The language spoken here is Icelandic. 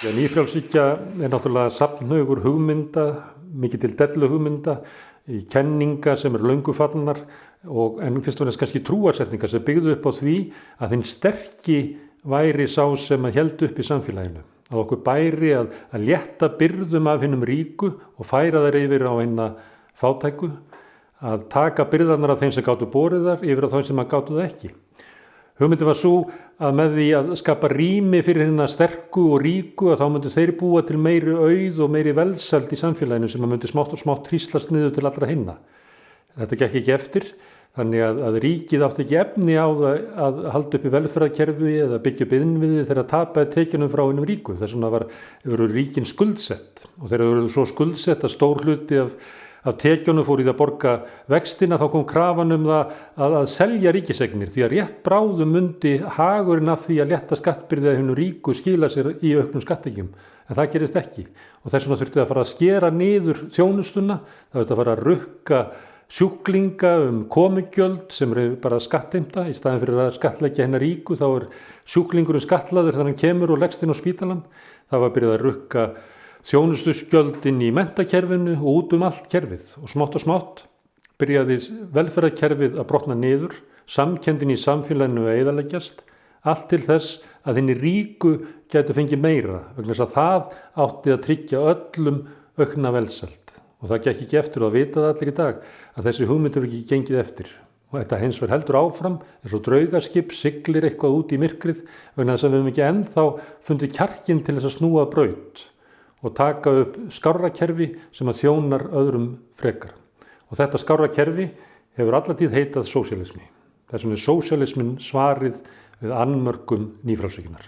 Já, nýfrjálshyggja náttúrulega safnhaugur hugmynda, mikið til delluhugmynda, kenninga sem löngu fallnar en fyrst og fremst kannski trúarsetningar sem byggðu upp á því að hinn sterki væri sá sem héldi upp í samfélaginu. Að okkur bæri að létta byrðum af hinnum ríku og færa þær yfir á hinna fátæku, að taka byrðarnar af þeim sem gátu borið þar yfir á þeim sem gátu það ekki. Hugmyndin var svo að með því að skapa rými fyrir hinna sterku og ríku að þá myndu þeir búa til meiri auð og meiri velsæld í samfélaginu sem myndi smátt og smátt hríslast niður til allra hinna. Þetta gekk ekki eftir, þannig að ríkið átti ekki efni á það að halda upp í velferðarkerfi eða byggja upp innviði þegar tapaði tekjunum frá hinnum ríku. Þess vegna eru ríkin skuldsett og þegar eru svo skuldsett að stór hluti af tekjunum fór í það að borga vextina, þá kom krafan það að selja ríkiseignir því að rétt bráðum myndi hagurinn af því að létta skattbyrði að hinnum ríku skila sér í auknum skattekjum. En það gerist ekki og þess vegna þurfti að fara að skera niður þjónustuna, það þurfti að fara að rukka sjúklinga komugjöld sem eru bara skattheimta í staðinn fyrir að skattleggja hinna ríku, þá sjúklingurinn skatlaður þegar hann kemur og leggst inn á spítalann. Það var byrjað að rukka þjónustusgjöld inn í menntakerfinu og út allt kerfið og smátt byrjaði velferðarkerfið að brotna niður, samkenndin í samfélaginu að eyðileggjast, allt til þess að hinni ríku gætu fengið meira vegna þess að það átti að tryggja öllum aukna velsæld. Og það gekk ekki eftir og að vita það allir í dag að þessi hugmynd hefur ekki gengið eftir. Og þetta hins vegar heldur áfram, eins og draugaskip siglir eitthvað út í myrkrið vegna þess að við höfum ekki ennþá fundið kjarkinn til þess að snúa braut og taka upp skárra kerfi sem að þjónar öðrum frekar. Og þetta skárra kerfi hefur alla tíð heitað sósíalismi. Þess vegna sósíalismin svarið við annmörkum nýfrjálshyggjunnar.